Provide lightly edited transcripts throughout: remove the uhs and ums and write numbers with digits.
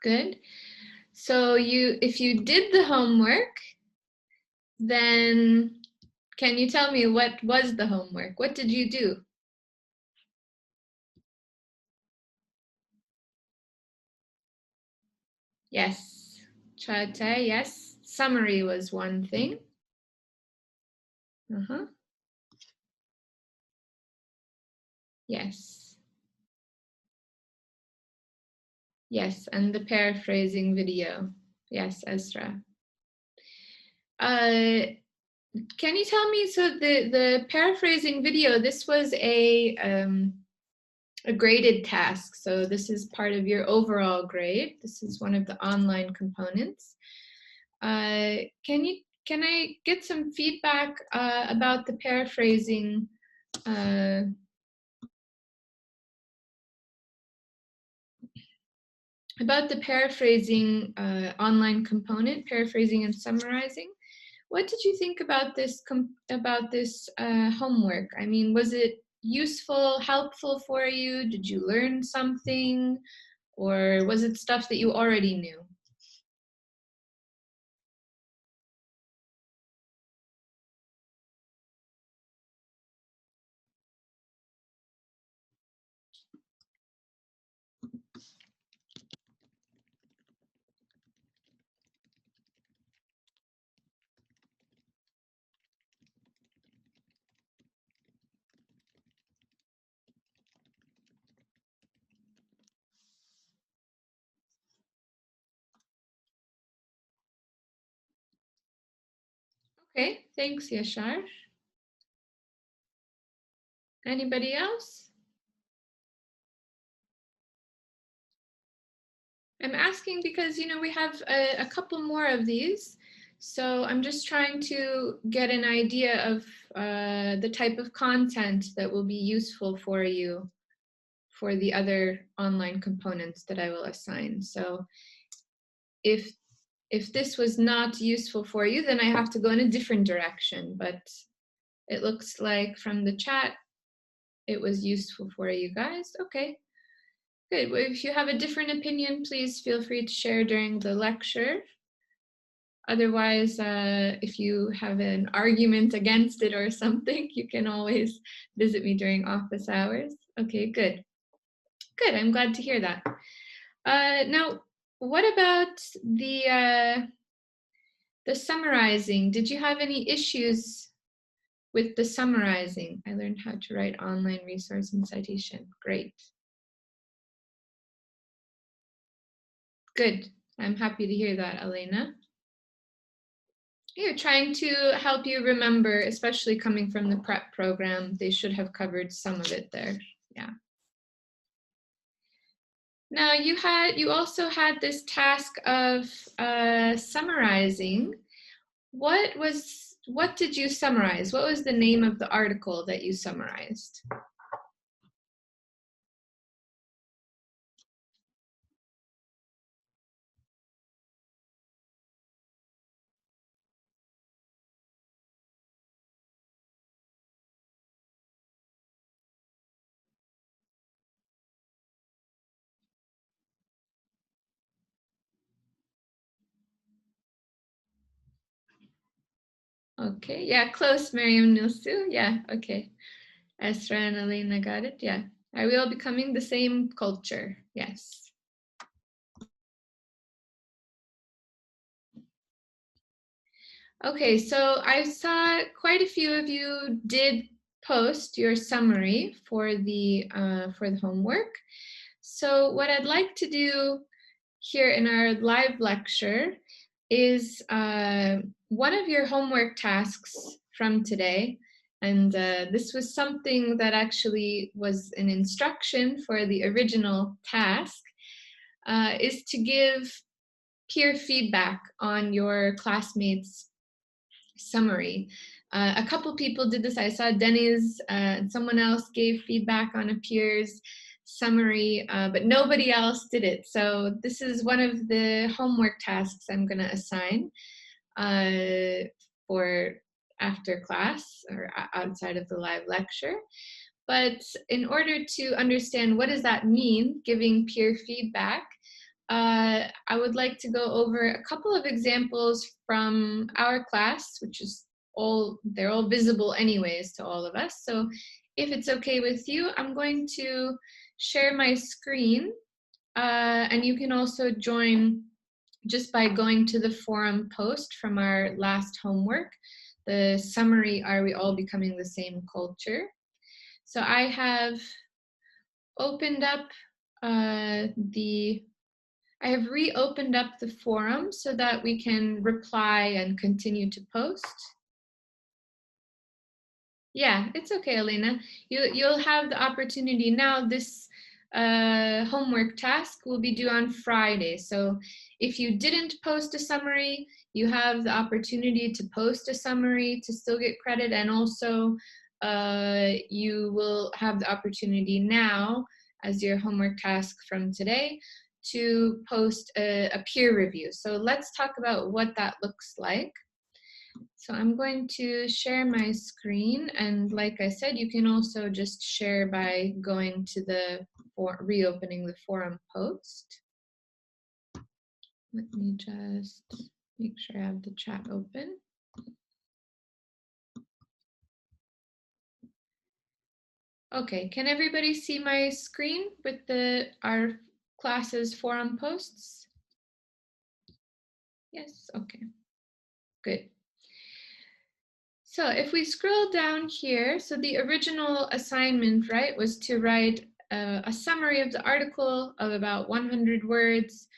Good. So if you did the homework, then can you tell me what was the homework? What did you do? Yes. Chate, yes. Summary was one thing. Uh-huh. Yes. Yes, and the paraphrasing video. Yes, Ezra. Can you tell me, so the paraphrasing video, this was a graded task. So this is part of your overall grade. This is one of the online components. Can I get some feedback about the paraphrasing? About the paraphrasing online component, paraphrasing and summarizing. What did you think about this homework? I mean, was it useful, helpful for you? Did you learn something, or was it stuff that you already knew? Okay, thanks, Yashar. Anybody else? I'm asking because, we have a couple more of these. So I'm just trying to get an idea of the type of content that will be useful for you for the other online components that I will assign. So if this was not useful for you, then I have to go in a different direction. But it looks like from the chat, it was useful for you guys. Okay, good. Well, if you have a different opinion, please feel free to share during the lecture. Otherwise, if you have an argument against it or something, you can always visit me during office hours. Okay, good. Good, I'm glad to hear that. Now, what about the summarizing? Did you have any issues with the summarizing? I learned how to write online resource and citation. Great. Good. I'm happy to hear that, Elena. You're trying to help you remember, especially coming from the prep program. They should have covered some of it there. Yeah. Now you also had this task of summarizing. What did you summarize? What was the name of the article that you summarized? Okay, yeah, close, Miriam Nilsu. Yeah, okay. Esra and Elena got it. Yeah. Are we all becoming the same culture? Yes. Okay, so I saw quite a few of you did post your summary for the homework. So what I'd like to do here in our live lecture is one of your homework tasks from today. And this was something that actually was an instruction for the original task, is to give peer feedback on your classmates' summary. A couple people did this. I saw Denny's and someone else gave feedback on a peer's summary, but nobody else did it. So this is one of the homework tasks I'm going to assign for after class or outside of the live lecture. But in order to understand what does that mean, giving peer feedback, I would like to go over a couple of examples from our class, which is they're all visible anyways to all of us. So if it's okay with you, I'm going to share my screen, and you can also join just by going to the forum post from our last homework, the summary, Are We All Becoming the Same Culture? So I have opened up I have reopened up the forum so that we can reply and continue to post. Yeah, it's okay, Elena. You'll have the opportunity now. This homework task will be due on Friday. So if you didn't post a summary, you have the opportunity to post a summary to still get credit. And also you will have the opportunity now as your homework task from today to post a peer review. So let's talk about what that looks like. So I'm going to share my screen, and like I said, you can also just share by going to the reopening the forum post. Let me just make sure I have the chat open. Okay, can everybody see my screen with our class's forum posts? Yes, okay, good. So if we scroll down here, so the original assignment, right, was to write a summary of the article of about 100 words,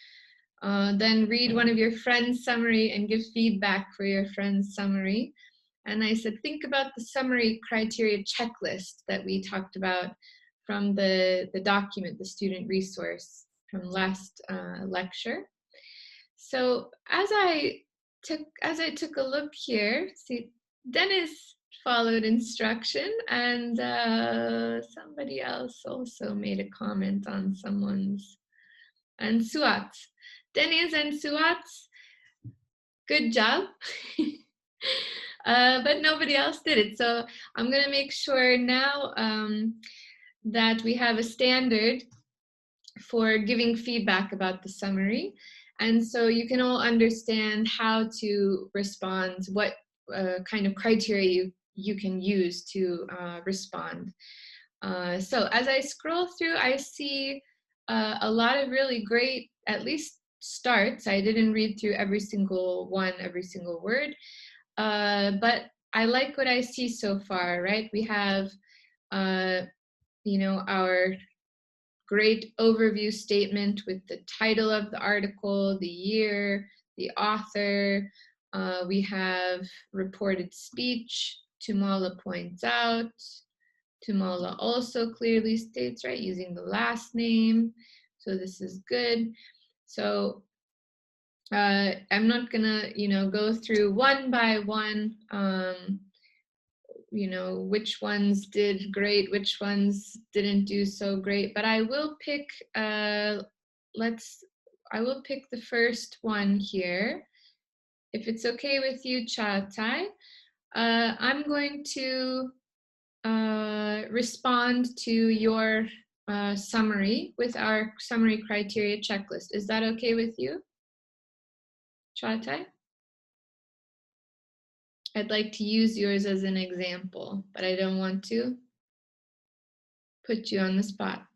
then read one of your friend's summary and give feedback for your friend's summary. And I said, think about the summary criteria checklist that we talked about from the document, the student resource from last lecture. So as I took a look here, see, Dennis followed instruction, and somebody else also made a comment on someone's, and Suat. Dennis and Suat, good job. But nobody else did it. So I'm gonna make sure now that we have a standard for giving feedback about the summary. And so you can all understand how to respond, what kind of criteria you can use to respond. So as I scroll through, I see a lot of really great, at least starts. I didn't read through every single one, every single word, but I like what I see so far, right? We have, you know, our great overview statement with the title of the article, the year, the author. We have reported speech. Tumala points out. Tumala also clearly states, right, using the last name. So this is good. So I'm not gonna, you know, go through one by one, you know, which ones did great, which ones didn't do so great, but I will pick, I will pick the first one here. If it's okay with you, Chaatai, I'm going to respond to your summary with our summary criteria checklist. Is that okay with you, Chaatai? I'd like to use yours as an example, but I don't want to put you on the spot.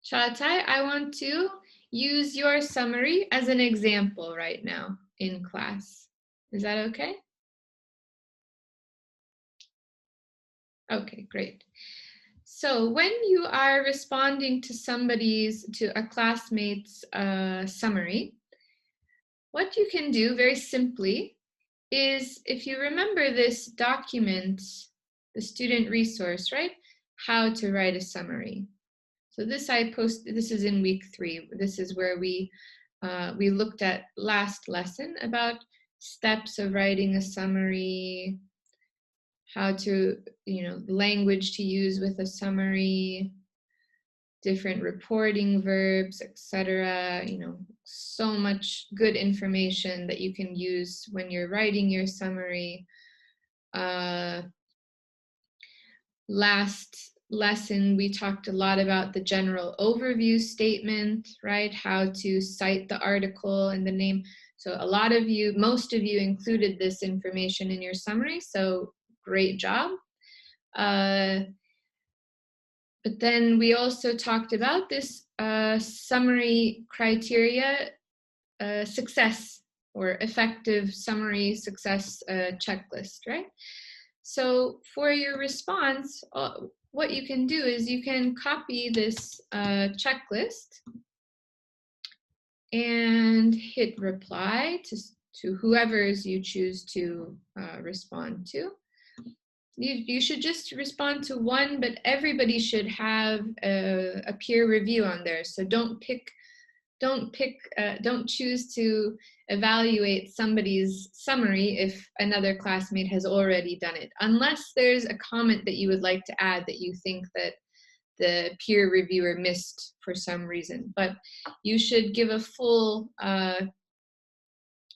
Chaatai, I want to use your summary as an example right now in class. Is that okay? Okay, great. So when you are responding to a classmate's summary, what you can do very simply is, if you remember this document, the student resource, right? How to write a summary. So this this is in week 3. This is where we looked at last lesson about steps of writing a summary, how to, you know, language to use with a summary, different reporting verbs, etc. You know, so much good information that you can use when you're writing your summary. Last lesson, we talked a lot about the general overview statement, right? How to cite the article and the name. So a lot of you, most of you included this information in your summary, so great job. But then we also talked about this summary criteria success or effective summary success checklist, right? So for your response, what you can do is you can copy this checklist and hit reply to whoever's you choose to respond to. You should just respond to one, but everybody should have a peer review on there. So don't choose to evaluate somebody's summary if another classmate has already done it, unless there's a comment that you would like to add that you think that the peer reviewer missed for some reason. But you should give a full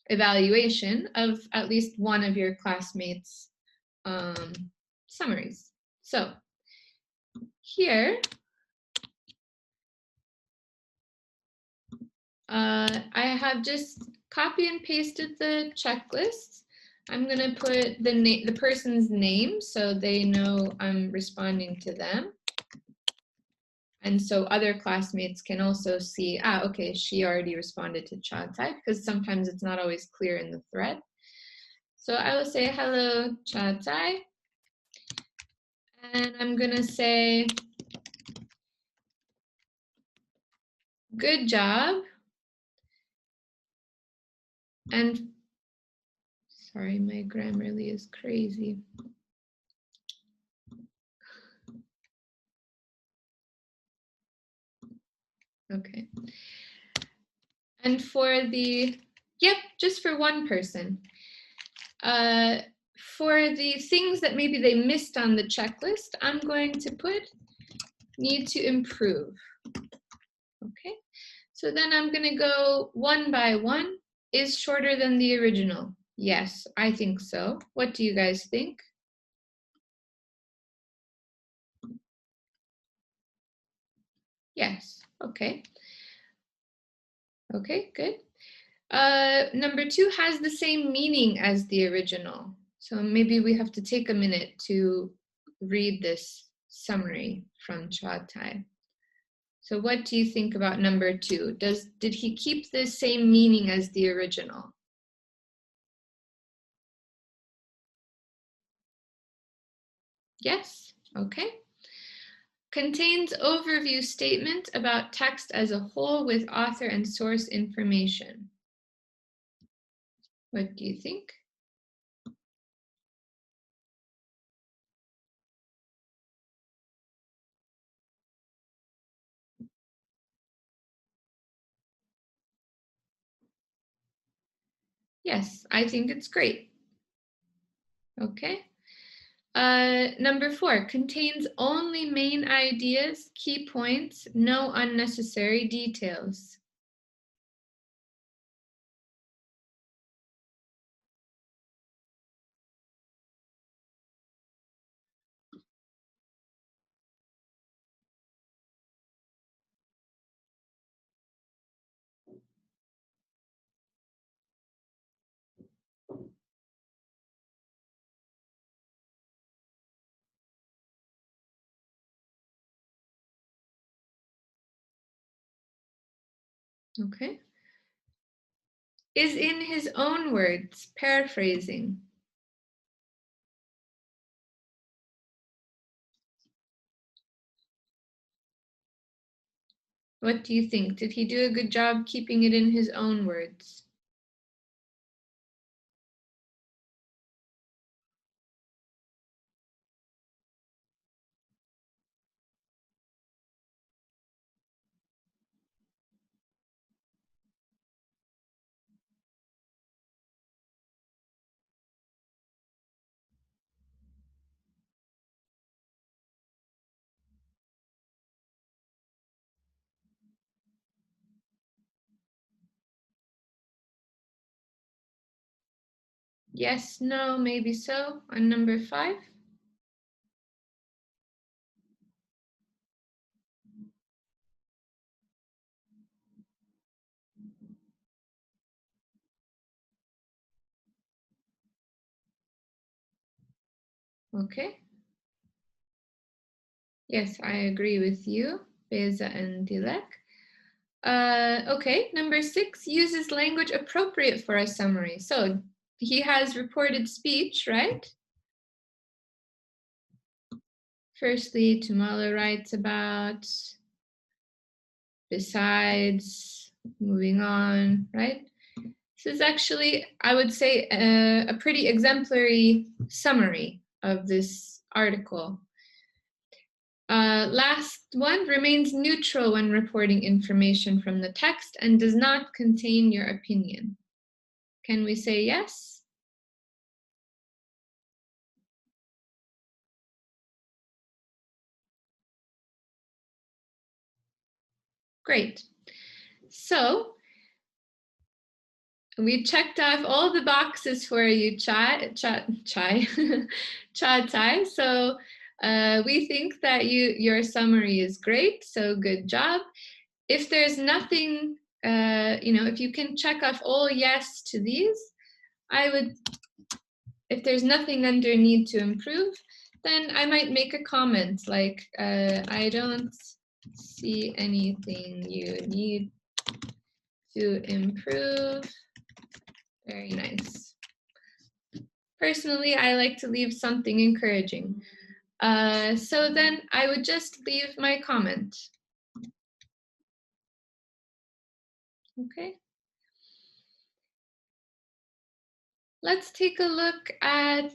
evaluation of at least one of your classmates' summaries. So here, I have just copy and pasted the checklist. I'm going to put the person's name so they know I'm responding to them. And so other classmates can also see, okay, she already responded to Chatai, because sometimes it's not always clear in the thread. So I will say, hello, Chatai. And I'm going to say, good job. And sorry, my Grammarly is crazy. Okay. And for the, yep, just for one person. For the things that maybe they missed on the checklist, I'm going to put need to improve. Okay, so then I'm going to go one by one. Is shorter than the original? Yes, I think so. What do you guys think? Yes, okay. Okay, good. Number 2 has the same meaning as the original. So maybe we have to take a minute to read this summary from Chatai. So what do you think about number 2? Did he keep the same meaning as the original? Yes, okay. Contains overview statement about text as a whole with author and source information. What do you think? Yes, I think it's great. Okay. Number 4, contains only main ideas, key points, no unnecessary details. Okay. Is in his own words, paraphrasing. What do you think? Did he do a good job keeping it in his own words? Yes, no, maybe so. On number 5? Okay. Yes, I agree with you, Beza and Dilek. Okay, number 6, uses language appropriate for a summary. So he has reported speech, right? Firstly, Tumala writes about, besides, moving on, right? This is actually, I would say, a pretty exemplary summary of this article. Last one, remains neutral when reporting information from the text and does not contain your opinion. Can we say yes? Great. So we checked off all the boxes for you, Chai. Chai. So we think that your summary is great. So good job. If there's nothing, if you can check off all yes to these, if there's nothing under need to improve, then I might make a comment like, I don't see anything you need to improve. Very nice. Personally, I like to leave something encouraging. So then I would just leave my comment. Okay. Let's take a look at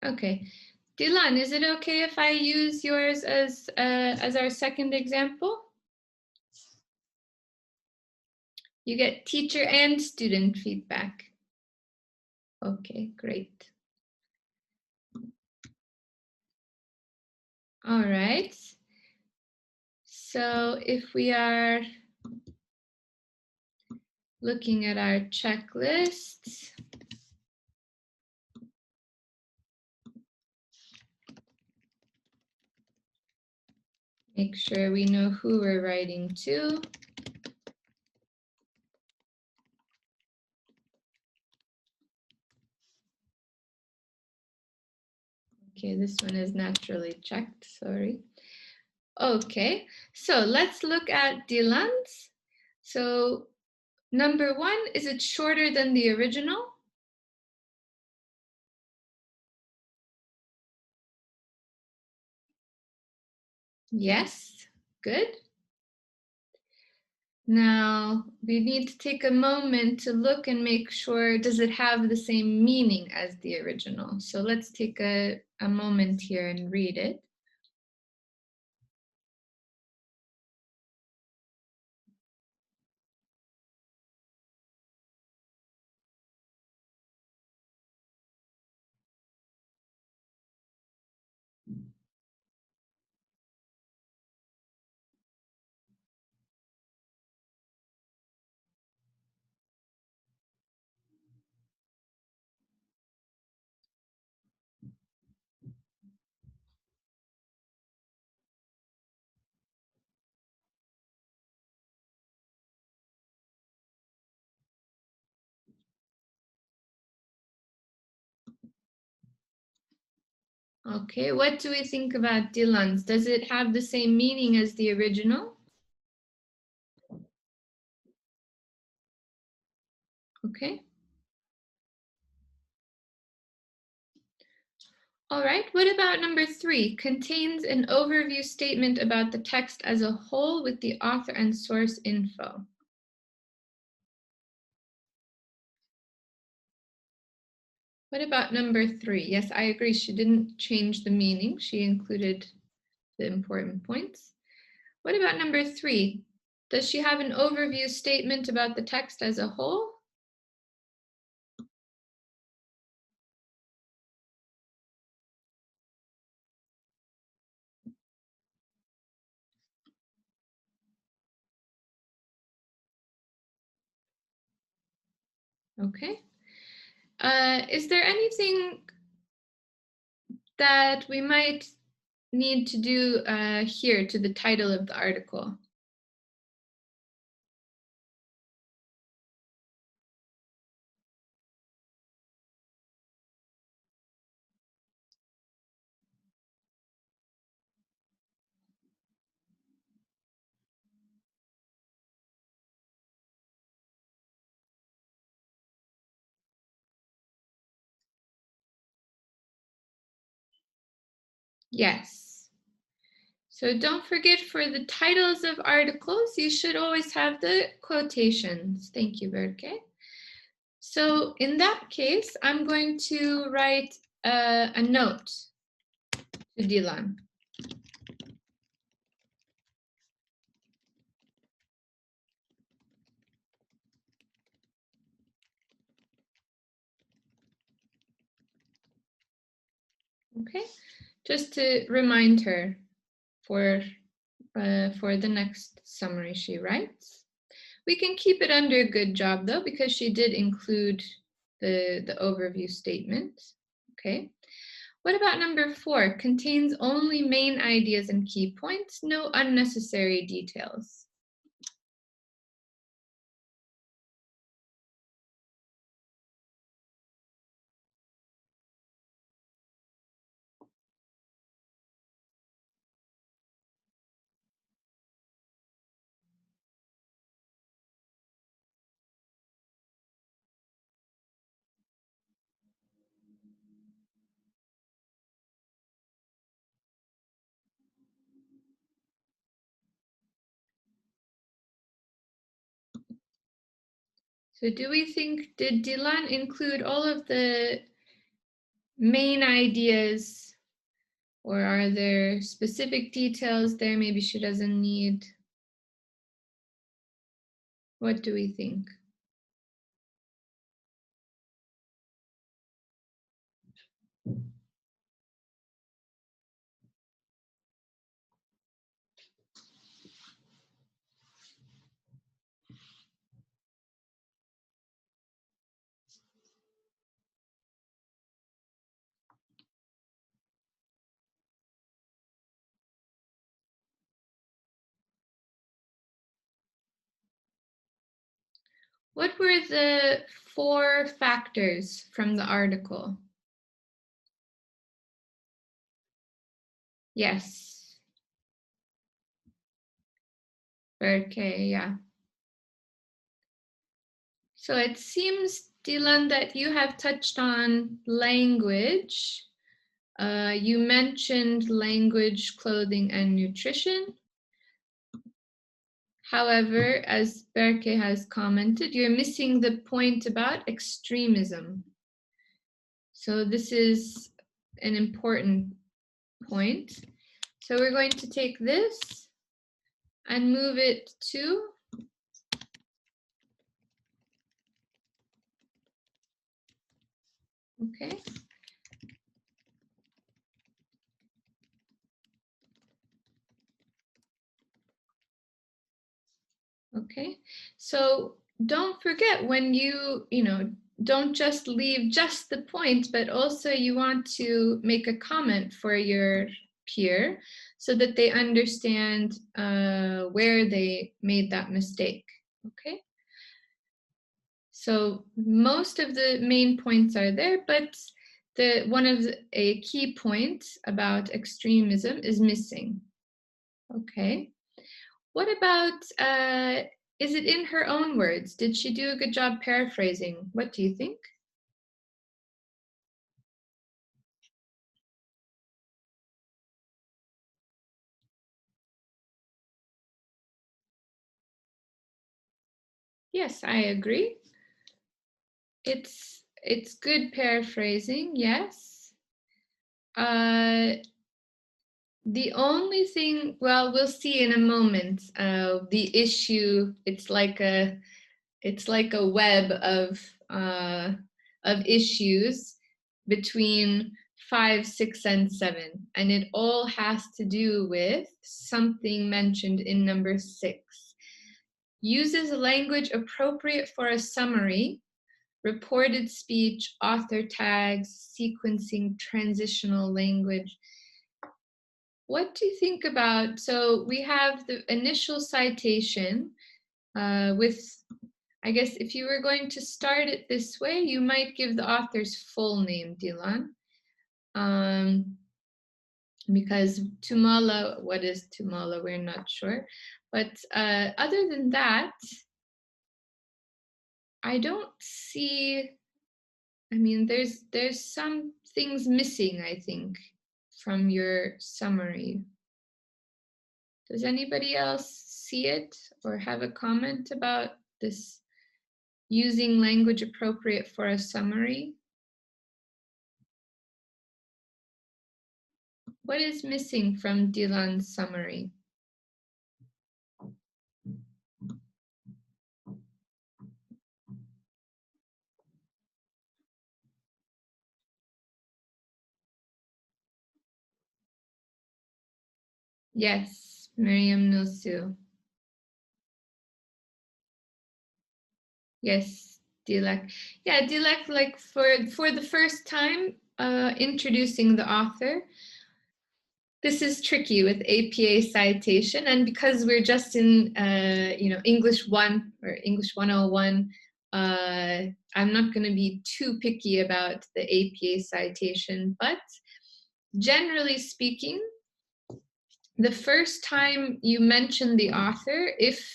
okay. Dilan, is it okay if I use yours as our second example? You get teacher and student feedback. Okay, great. All right. So if we are looking at our checklist, make sure we know who we're writing to. Okay, this one is naturally checked, sorry. Okay, so let's look at Dilan's. So number 1, is it shorter than the original? Yes, good. Now we need to take a moment to look and make sure, does it have the same meaning as the original? So let's take a moment here and read it. Okay, what do we think about Dylan's? Does it have the same meaning as the original? Okay. All right, what about number 3? Contains an overview statement about the text as a whole with the author and source info. What about number 3? Yes, I agree. She didn't change the meaning. She included the important points. What about number 3? Does she have an overview statement about the text as a whole? Okay. Is there anything that we might need to do here to the title of the article? Yes. So don't forget, for the titles of articles, you should always have the quotations. Thank you, Berke. So in that case, I'm going to write a note to Dilan. Okay, just to remind her for the next summary she writes. We can keep it under good job though, because she did include the overview statement. Okay. What about number 4? Contains only main ideas and key points, no unnecessary details. So do we think, did Dilan include all of the main ideas, or are there specific details there maybe she doesn't need? What do we think? What were the 4 factors from the article? Yes. Okay, yeah. So it seems, Dilan, that you have touched on language. You mentioned language, clothing, and nutrition. However, as Berke has commented, you're missing the point about extremism. So this is an important point. So we're going to take this and move it to okay. Okay, so don't forget, when you don't just leave just the point, but also you want to make a comment for your peer so that they understand where they made that mistake. Okay, so most of the main points are there, but a key point about extremism is missing. Okay. What about, is it in her own words? Did she do a good job paraphrasing? What do you think? Yes, I agree. It's good paraphrasing, yes. The only thing, well, we'll see in a moment. The issue, it's like a web of issues between 5, 6, and 7, and it all has to do with something mentioned in number 6. Uses language appropriate for a summary reported speech, author tags, sequencing, transitional language. What do you think about, so we have the initial citation with, I guess if you were going to start it this way, you might give the author's full name, Dilan. Because Tumala, what is Tumala? We're not sure. But other than that, I don't see, I mean, there's some things missing, I think, from your summary. Does anybody else see it or have a comment about this using language appropriate for a summary? What is missing from Dilan's summary? Yes, Miriam Nilsu. Yes, Dilek. Yeah, Dilek, like for the first time introducing the author, this is tricky with APA citation, and because we're just in English 1 or English 101, I'm not going to be too picky about the APA citation, but generally speaking, the first time you mention the author, if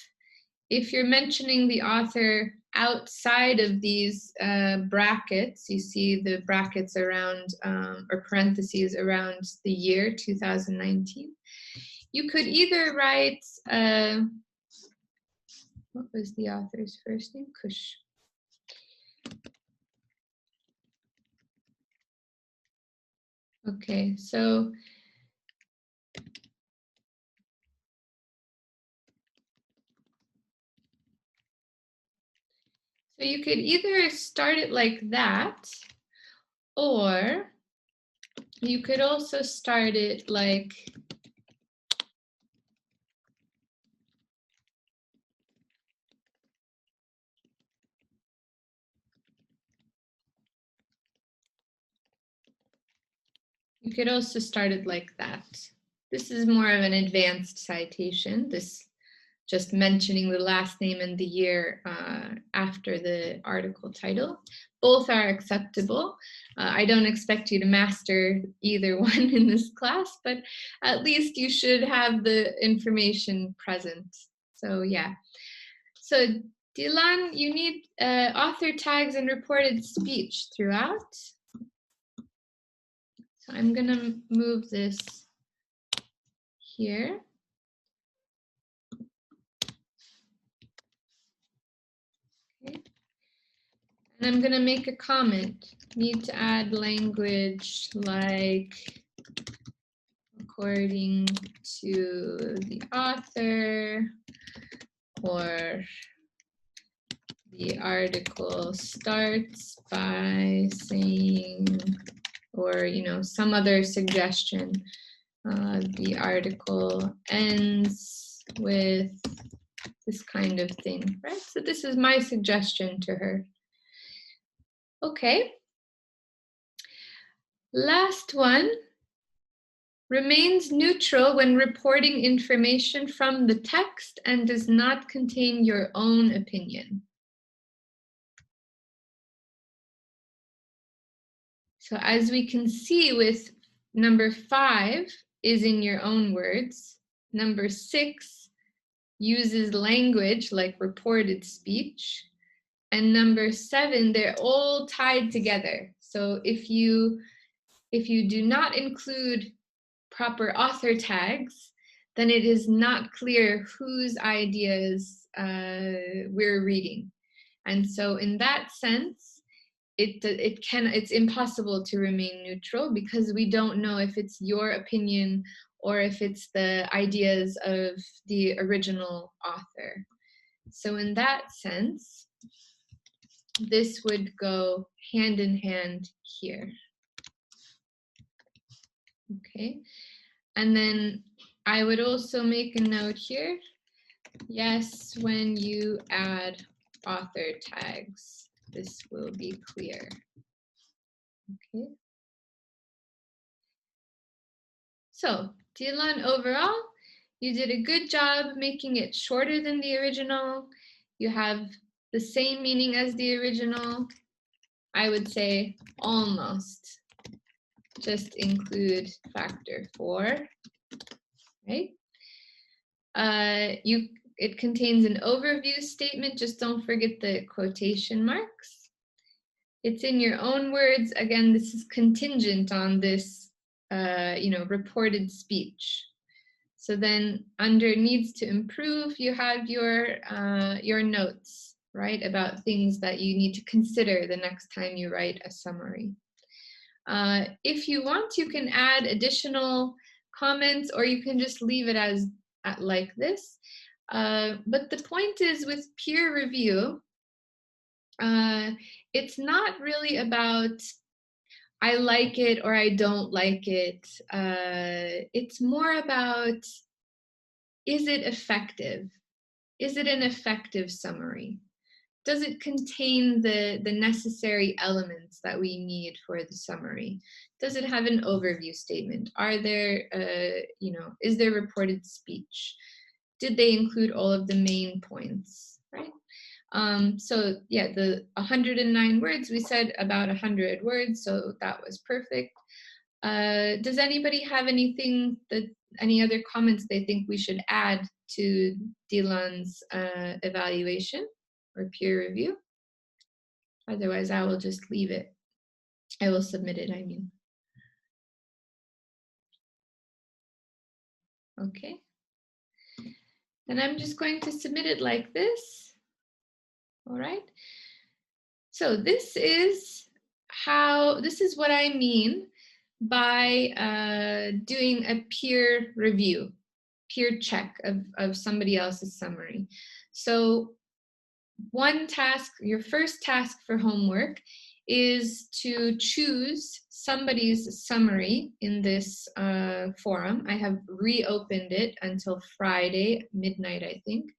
you're mentioning the author outside of these brackets, you see the brackets around or parentheses around the year 2019, you could either write, what was the author's first name? Kush. Okay, so you could either start it like that, or you could also start it like that. This is more of an advanced citation. This just mentioning the last name and the year after the article title. Both are acceptable. I don't expect you to master either one in this class, but at least you should have the information present. So yeah. So Dilan, you need author tags and reported speech throughout. So I'm gonna move this here. Okay. And I'm gonna make a comment. Need to add language like according to the author, or the article starts by saying, or some other suggestion. The article ends with this kind of thing, right? So this is my suggestion to her. Okay. Last one. Remains neutral when reporting information from the text and does not contain your own opinion. So as we can see with number 5 is in your own words. Number 6 uses language like reported speech. And number 7, they're all tied together. So if you do not include proper author tags, then it is not clear whose ideas we're reading. And so in that sense, it's impossible to remain neutral, because we don't know if it's your opinion or if it's the ideas of the original author. So in that sense, this would go hand in hand here. Okay, and then I would also make a note here. Yes, when you add author tags. this will be clear. Okay. So, Dilan, overall, you did a good job making it shorter than the original. You have the same meaning as the original. I would say almost. Just include factor 4, right? It contains an overview statement. Just don't forget the quotation marks. It's in your own words. Again, this is contingent on this, reported speech. So then under needs to improve, you have your notes, right, about things that you need to consider the next time you write a summary. If you want, you can add additional comments, or you can just leave it as like this. But the point is, with peer review, it's not really about I like it or I don't like it. It's more about, is it effective? Is it an effective summary? Does it contain the necessary elements that we need for the summary? Does it have an overview statement? Are there, is there reported speech? Did they include all of the main points, right? So yeah, the 109 words, we said about 100 words, so that was perfect. Does anybody have any other comments they think we should add to Dilan's evaluation or peer review? Otherwise, I will just leave it. I will submit it, I mean. Okay. And I'm just going to submit it like this. All right. So this is what I mean by doing a peer review, peer check of somebody else's summary. So one task, your first task for homework, is to choose somebody's summary in this forum. I have reopened it until Friday midnight, I think.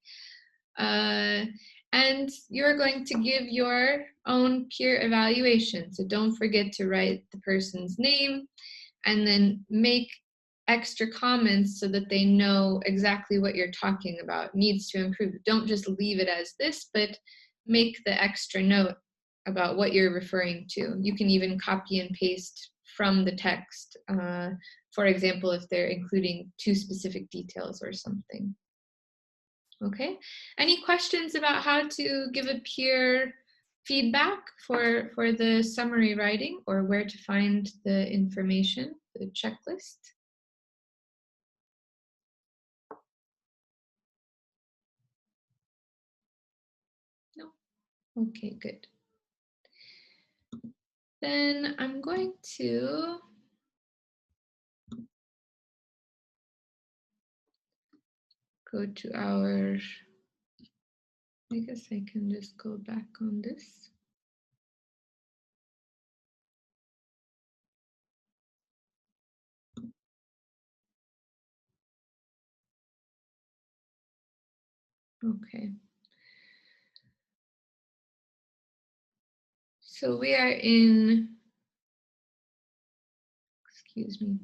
And you're going to give your own peer evaluation. So don't forget to write the person's name and then make extra comments so that they know exactly what you're talking about, needs to improve. Don't just leave it as this, but make the extra note about what you're referring to. You can even copy and paste from the text, for example, if they're including too specific details or something. Okay, any questions about how to give a peer feedback for the summary writing, or where to find the information, the checklist? No? Okay, good. Then I'm going to go to our, I guess I can just go back on this. Okay. So we are in, excuse me,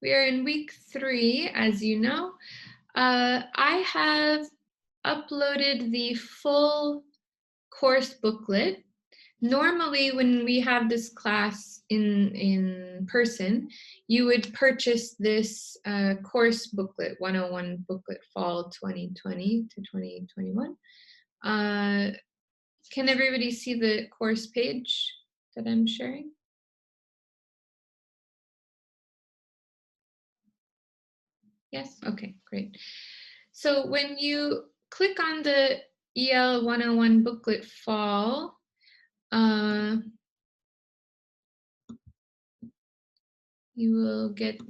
we are in week 3, as you know. I have uploaded the full course booklet. Normally, when we have this class in person, you would purchase this course booklet, 101 booklet, fall 2020 to 2021. Can everybody see the course page that I'm sharing? Yes? Okay, great. So when you click on the EL 101 booklet fall, you will get,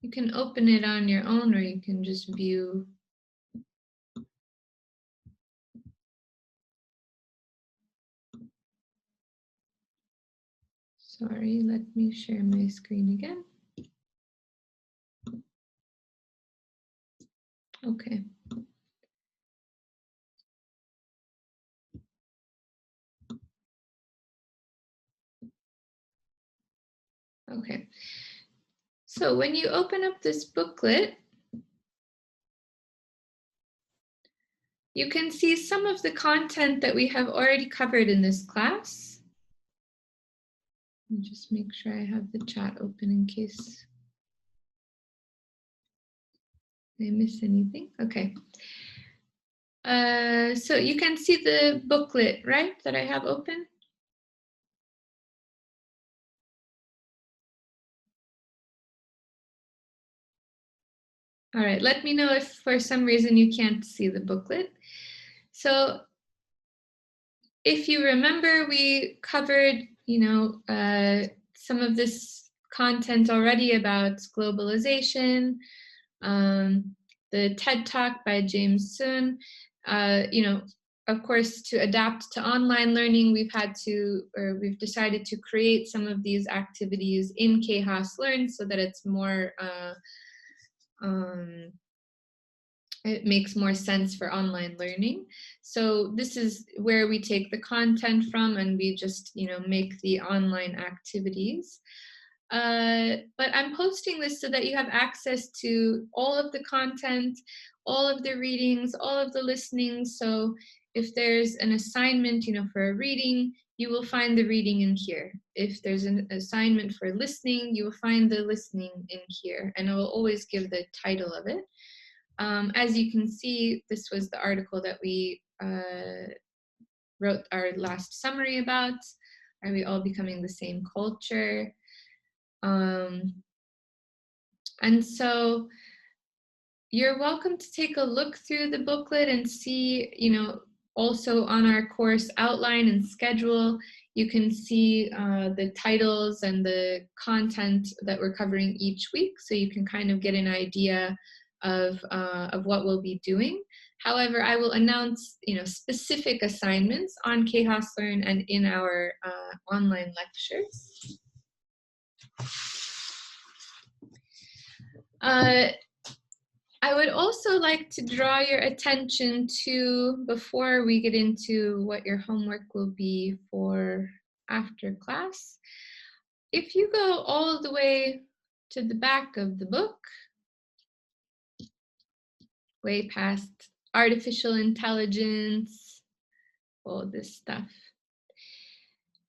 you can open it on your own, or you can just view. Sorry, let me share my screen again. Okay. . Okay. So when you open up this booklet, you can see some of the content that we have already covered in this class. Let me just make sure I have the chat open in case I miss anything. Okay. So you can see the booklet, right, that I have open? All right, let me know if for some reason you can't see the booklet. So if you remember, we covered, some of this content already about globalization, the TED Talk by James Sun. Of course, to adapt to online learning, we've decided to create some of these activities in KHAS Learn so that it's more, it makes more sense for online learning. So this is where we take the content from and we just, make the online activities. But I'm posting this so that you have access to all of the content, all of the readings, all of the listening. So if there's an assignment, for a reading, you will find the reading in here. If there's an assignment for listening, you will find the listening in here. And I will always give the title of it. As you can see, this was the article that we wrote our last summary about. Are we all becoming the same culture? And so you're welcome to take a look through the booklet and see, also on our course outline and schedule, you can see the titles and the content that we're covering each week. So you can kind of get an idea of what we'll be doing. However, I will announce, specific assignments on KHAS Learn and in our online lectures. I would also like to draw your attention to, before we get into what your homework will be for after class, if you go all the way to the back of the book, way past artificial intelligence, all this stuff.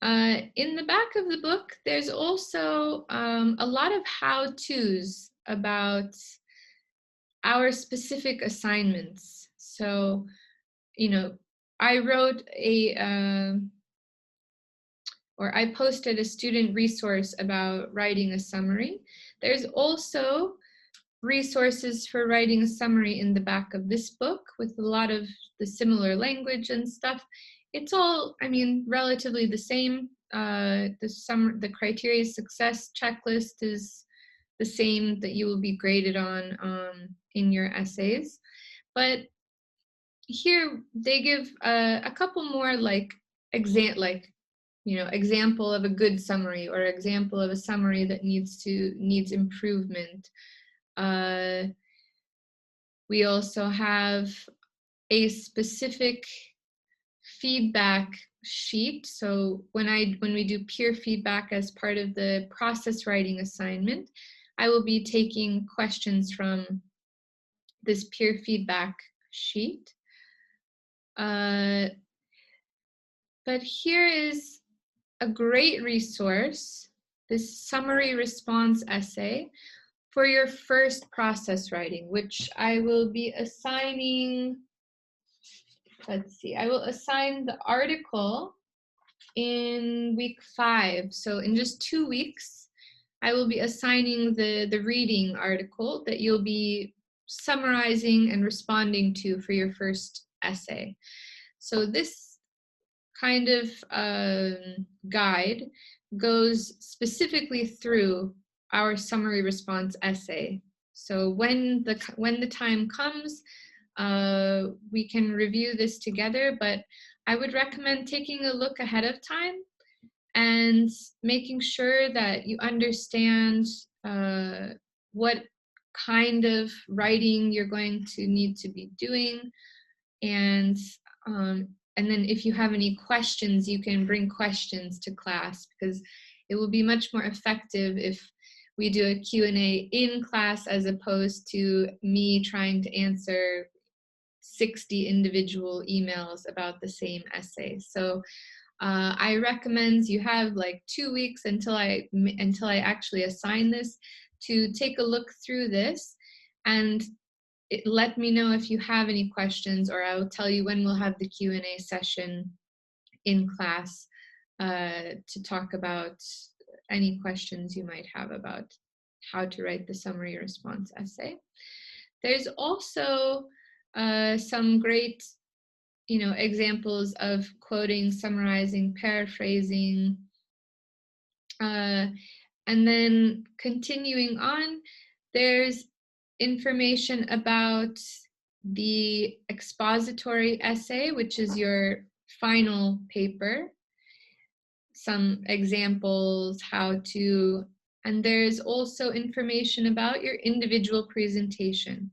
In the back of the book, there's also a lot of how-tos about our specific assignments. So, I wrote or I posted a student resource about writing a summary. There's also resources for writing a summary in the back of this book with a lot of the similar language and stuff. It's all, relatively the same. The criteria success checklist is the same that you will be graded on in your essays. But here they give a couple more example of a good summary or example of a summary that needs improvement. We also have a specific feedback sheet. So when we do peer feedback as part of the process writing assignment, I will be taking questions from this peer feedback sheet. But here is a great resource, this summary response essay for your first process writing, which I will be assigning, let's see, I will assign the article in week 5. So in just 2 weeks, I will be assigning the reading article that you'll be summarizing and responding to for your first essay. So this kind of guide goes specifically through our summary response essay. So when the time comes, we can review this together, but I would recommend taking a look ahead of time and making sure that you understand what kind of writing you're going to need to be doing, and then if you have any questions, you can bring questions to class, because it will be much more effective if we do a Q&A in class as opposed to me trying to answer 60 individual emails about the same essay. So I recommend you have like 2 weeks until I actually assign this to take a look through this, and let me know if you have any questions, or I will tell you when we'll have the Q&A session in class to talk about any questions you might have about how to write the summary response essay. There's also some great examples of quoting, summarizing, paraphrasing, and then continuing on, there's information about the expository essay, which is your final paper, some examples, and there's also information about your individual presentation.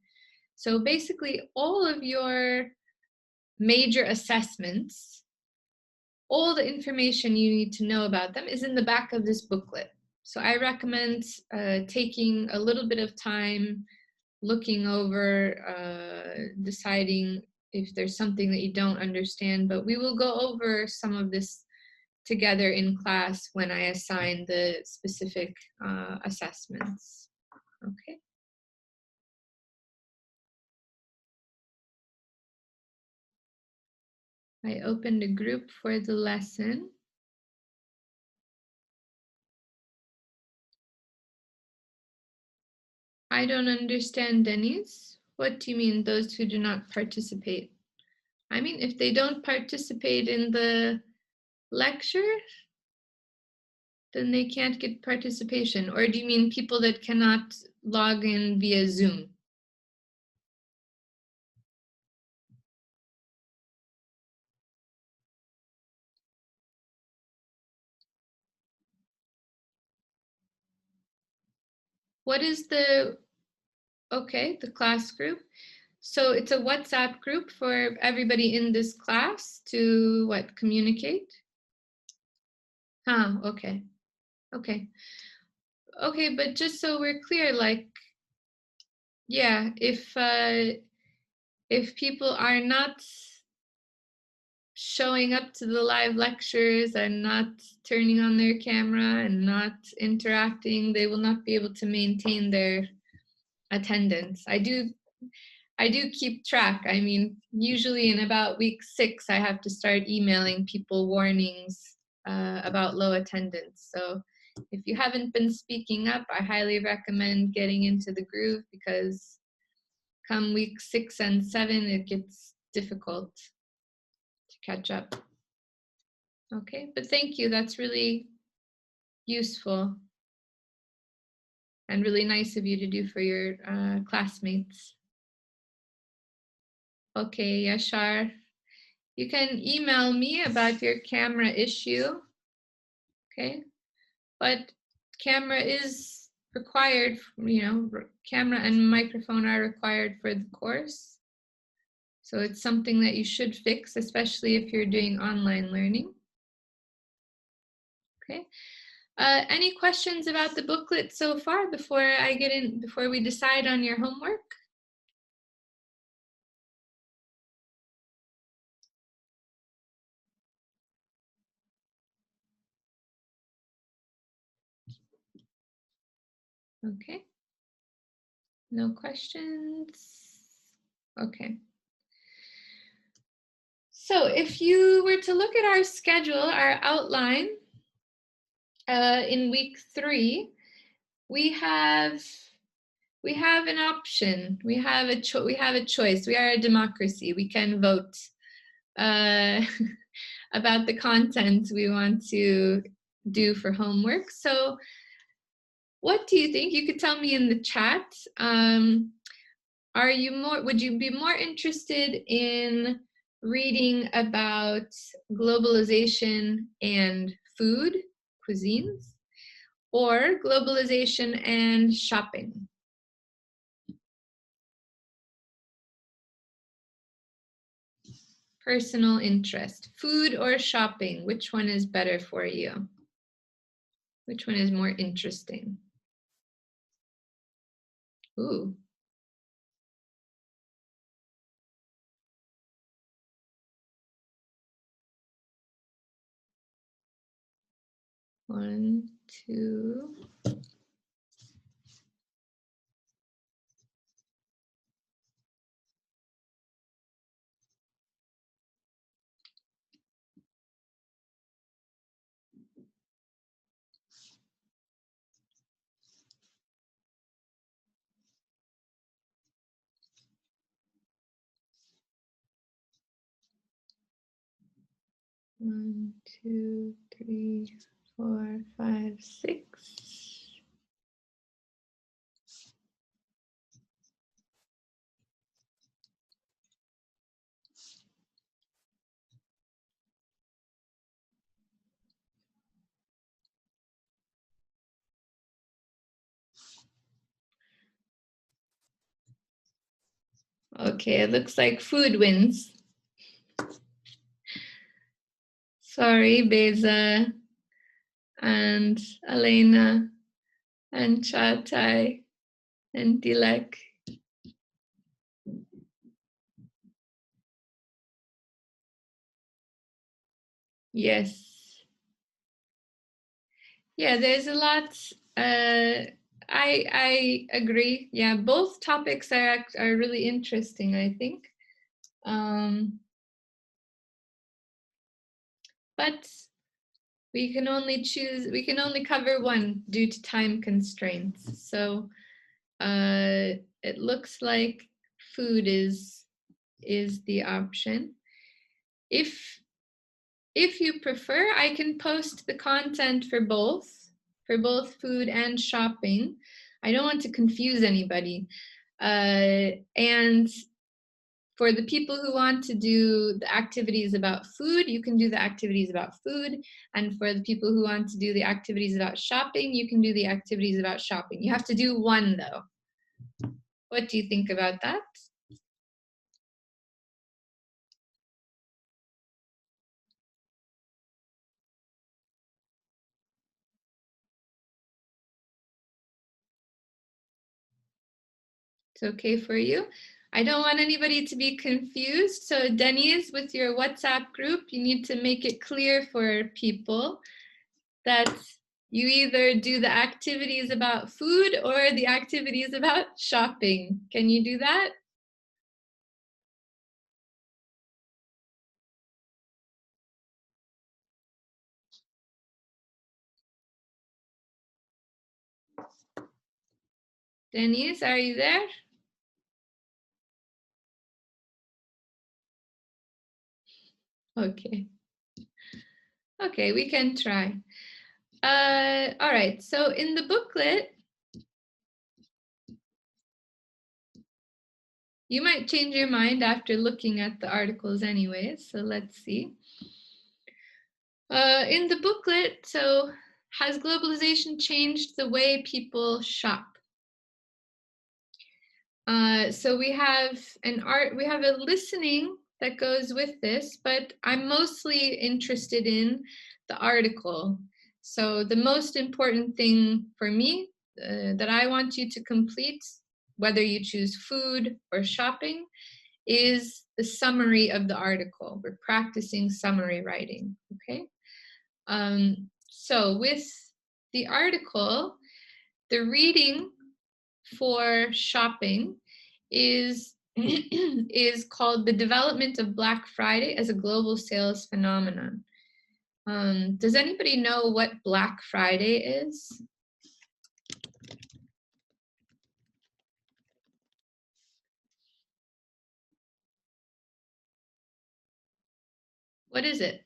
So basically all of your major assessments, all the information you need to know about them is in the back of this booklet. So I recommend taking a little bit of time, looking over, deciding if there's something that you don't understand, but we will go over some of this together in class when I assign the specific assessments. Okay. I opened a group for the lesson. I don't understand, Denise. What do you mean, those who do not participate? I mean, if they don't participate in the lecture, then they can't get participation. Or do you mean people that cannot log in via Zoom? What is the class group? So it's a WhatsApp group for everybody in this class to communicate? Okay. Okay. Okay, but just so we're clear, yeah, if people are not showing up to the live lectures and not turning on their camera and not interacting, they will not be able to maintain their attendance. I do keep track. I mean, usually in about week 6, I have to start emailing people warnings about low attendance. So if you haven't been speaking up, I highly recommend getting into the groove, because come week 6 and 7, it gets difficult to catch up. Okay, but thank you. That's really useful and really nice of you to do for your classmates. Okay, Yashar, you can email me about your camera issue. Okay, but camera is required, camera and microphone are required for the course. So it's something that you should fix, especially if you're doing online learning. Okay. Any questions about the booklet so far before we decide on your homework? Okay. No questions? Okay. So if you were to look at our schedule, our outline, in week 3, we have an option. We have a choice. We are a democracy. We can vote about the content we want to do for homework. So what do you think? You could tell me in the chat. Would you be more interested in reading about globalization and food, cuisines, or globalization and shopping? Personal interest, food or shopping, which one is better for you? Which one is more interesting? Ooh. One, two. One, two, three, four, five, six. Okay, it looks like food wins. Sorry, Beza and Elena and Chatai and Dilek. Yes. Yeah, there's a lot. I agree. Yeah, both topics are really interesting, I think. But we can only cover one due to time constraints. So it looks like food is the option. If you prefer, I can post the content for both food and shopping. I don't want to confuse anybody. And for the people who want to do the activities about food, you can do the activities about food. And for the people who want to do the activities about shopping, you can do the activities about shopping. You have to do one though. What do you think about that? It's okay for you? I don't want anybody to be confused. So Denise, with your WhatsApp group, you need to make it clear for people that you either do the activities about food or the activities about shopping. Can you do that? Denise, are you there? Okay. Okay, we can try. All right, so in the booklet, you might change your mind after looking at the articles anyways, so let's see. In the booklet, so has globalization changed the way people shop? So we have we have a listening that goes with this, but I'm mostly interested in the article. So the most important thing for me that I want you to complete, whether you choose food or shopping, is the summary of the article. We're practicing summary writing, okay? So with the article, the reading for shopping is is called The Development of Black Friday as a Global Sales Phenomenon. Does anybody know what Black Friday is? What is it?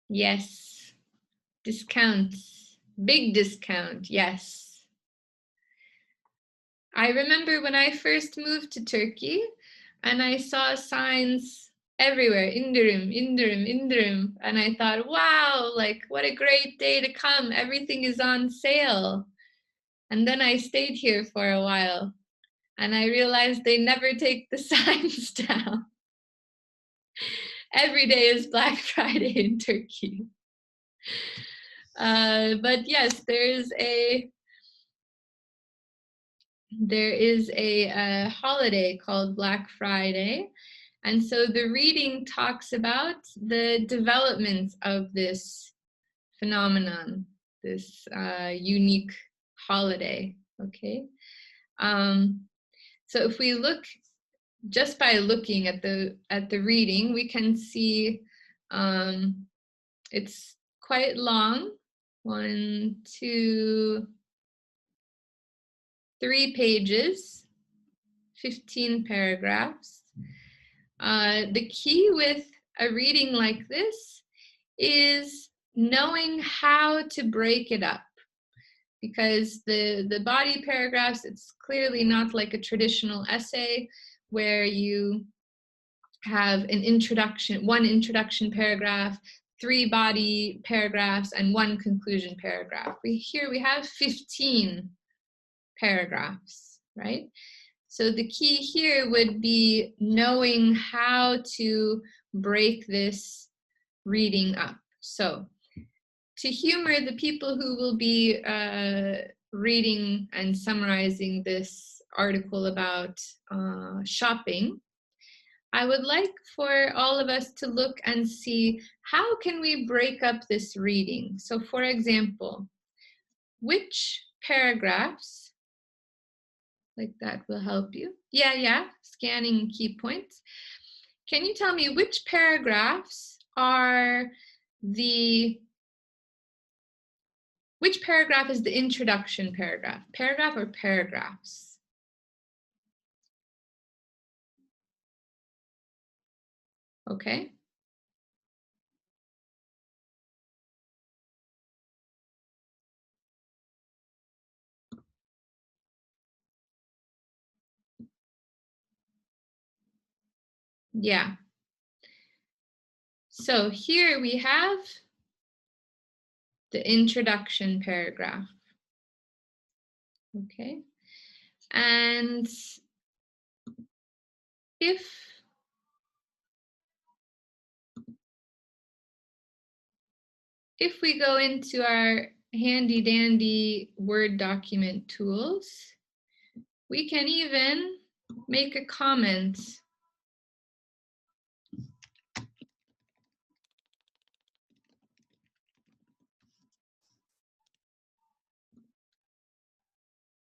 Yes, discounts, big discount, yes. I remember when I first moved to Turkey and I saw signs everywhere, indirim, indirim, indirim. And I thought, wow, like what a great day to come. Everything is on sale. And then I stayed here for a while. And I realized they never take the signs down. Every day is Black Friday in Turkey. But yes, there is a holiday called Black Friday. And so the reading talks about the development of this phenomenon, this unique holiday, okay? So if we look, just by looking at the reading, we can see it's quite long. 1, 2, 3 pages, 15 paragraphs. The key with a reading like this is knowing how to break it up, because the body paragraphs, it's clearly not like a traditional essay where you have an introduction, one introduction paragraph, 3 body paragraphs, and 1 conclusion paragraph. Here we have 15 paragraphs, right? So the key here would be knowing how to break this reading up. So to humor the people who will be reading and summarizing this article about shopping, I would like for all of us to look and see how can we break up this reading. So for example, which paragraphs, like that will help you. Yeah, scanning key points. Can you tell me which paragraphs are which paragraph is the introduction paragraph? Paragraph or paragraphs? Okay. Yeah. So here we have the introduction paragraph. Okay. And if we go into our handy dandy Word document tools, we can even make a comment.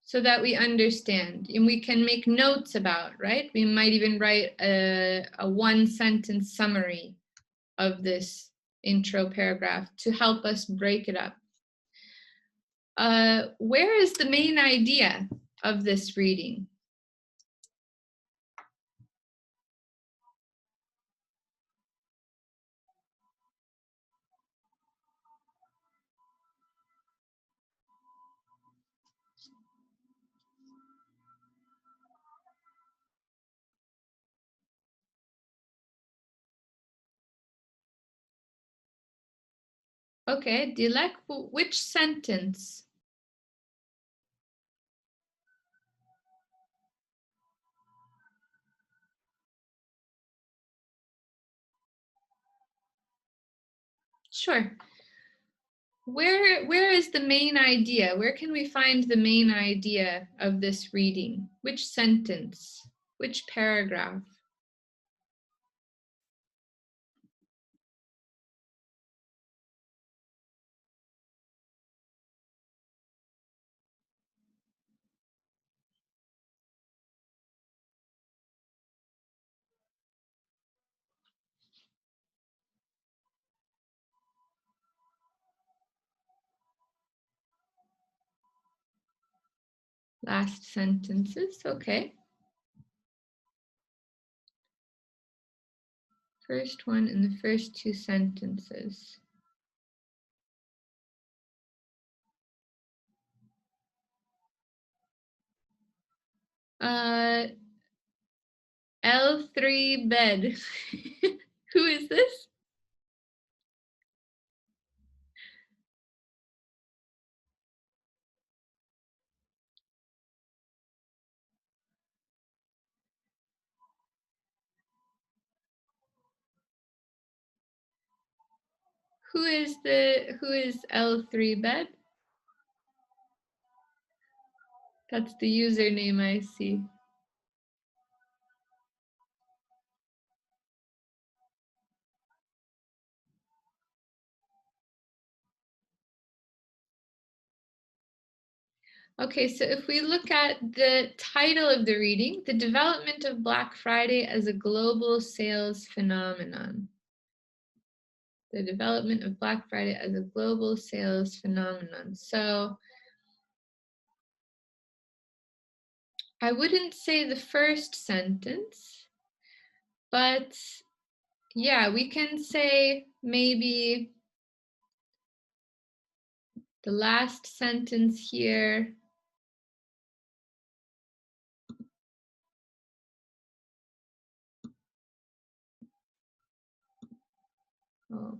So that we understand, and we can make notes about, right? We might even write a 1-sentence summary of this intro paragraph to help us break it up. Where is the main idea of this reading? Okay, Dilek, which sentence? Sure. Where is the main idea? Where can we find the main idea of this reading? Which sentence? Which paragraph? Last sentences, okay. First one in the first 2 sentences. L3 bed. Who is this? Who is L3 bed? That's the username I see. Okay, so if we look at the title of the reading, The Development of Black Friday as a Global Sales Phenomenon. The development of Black Friday as a global sales phenomenon. So I wouldn't say the first sentence, but yeah, we can say maybe the last sentence here. Oh.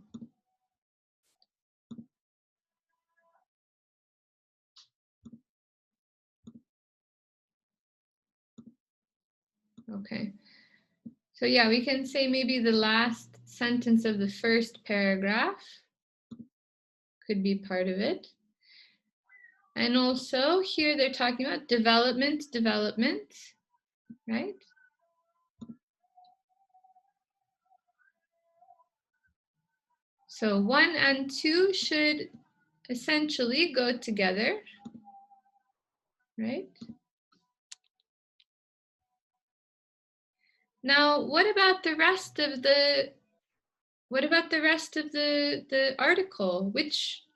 Okay. So yeah, we can say maybe the last sentence of the first paragraph could be part of it. And also here they're talking about development, right? So 1 and 2 should essentially go together, right? Now, what about the rest of the article?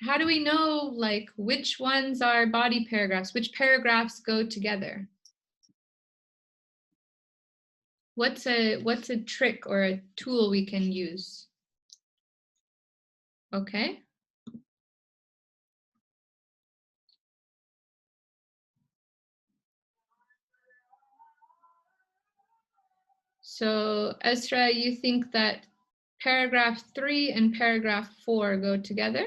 How do we know like which ones are body paragraphs, which paragraphs go together? What's a trick or a tool we can use? Okay. So Esra, you think that paragraph 3 and paragraph 4 go together?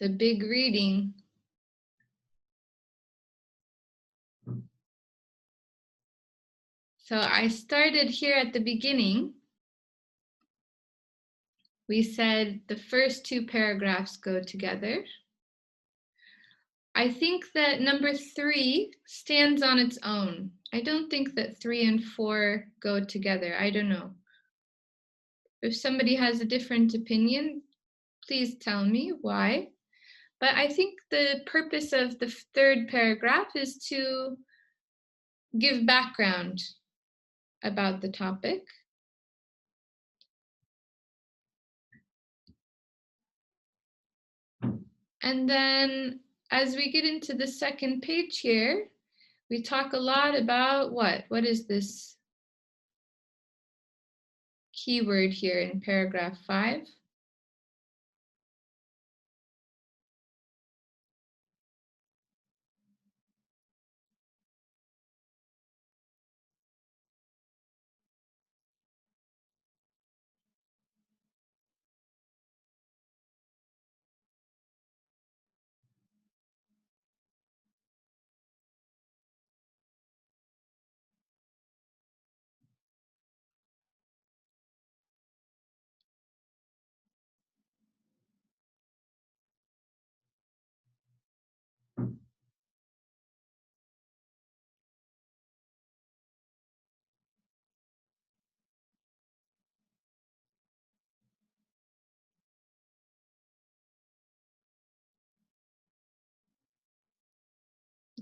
It's a big reading. So I started here at the beginning. We said the first two paragraphs go together. I think that number 3 stands on its own. I don't think that 3 and 4 go together. I don't know. If somebody has a different opinion, please tell me why. But I think the purpose of the third paragraph is to give background about the topic. And then as we get into the second page here, we talk a lot about what? What is this keyword here in paragraph 5?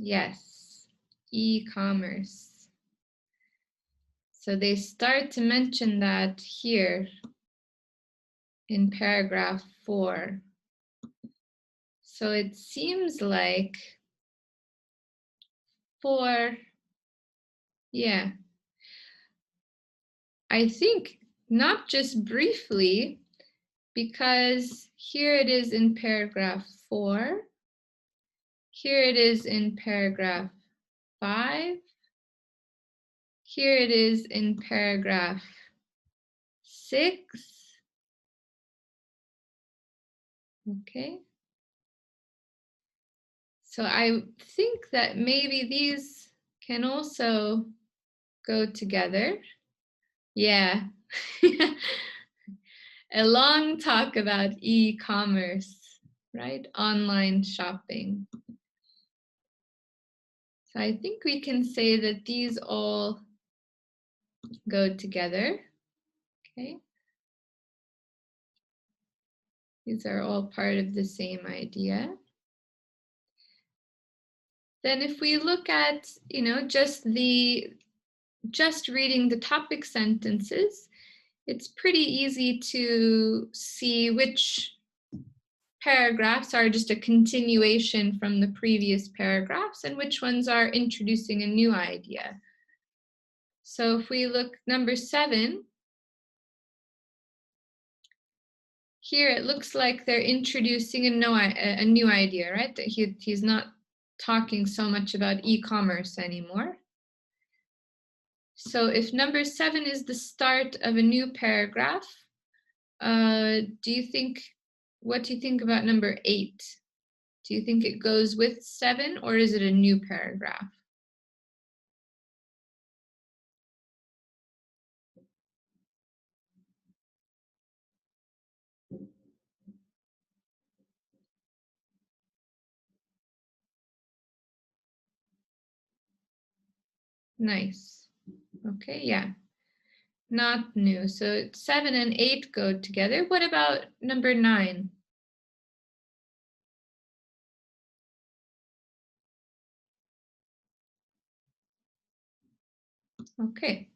Yes, e-commerce. So they start to mention that here in paragraph 4. So it seems like 4, yeah. I think not just briefly, because here it is in paragraph 4. Here it is in paragraph 5. Here it is in paragraph 6. Okay. So I think that maybe these can also go together. Yeah. A long talk about e-commerce, right? Online shopping. So I think we can say that these all go together. Okay. These are all part of the same idea. Then if we look at, just reading the topic sentences, it's pretty easy to see which paragraphs are just a continuation from the previous paragraphs and which ones are introducing a new idea. So if we look number 7, here it looks like they're introducing a new idea, right? That he's not talking so much about e-commerce anymore. So if number 7 is the start of a new paragraph, what do you think about number 8? Do you think it goes with 7 or is it a new paragraph? Nice. Okay, yeah. Not new. So 7 and 8 go together. What about number 9? Okay.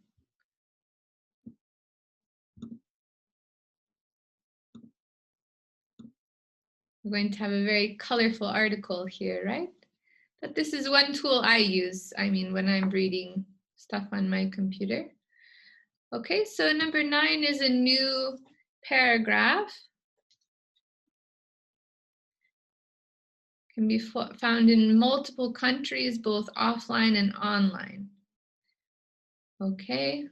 We're going to have a very colorful article here, right? But this is one tool I use, when I'm reading stuff on my computer. Okay, so number 9 is a new paragraph. Can be found in multiple countries, both offline and online. Okay.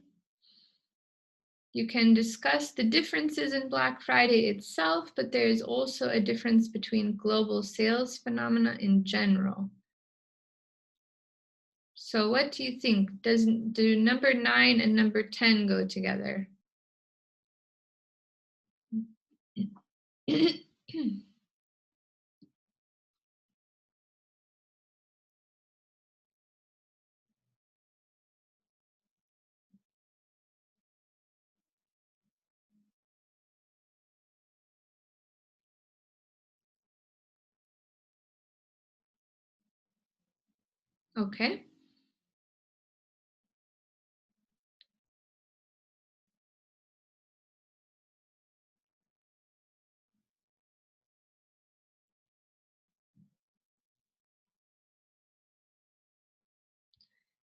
You can discuss the differences in Black Friday itself, but there is also a difference between global sales phenomena in general. So what do you think? Do number 9 and number 10 go together? Okay.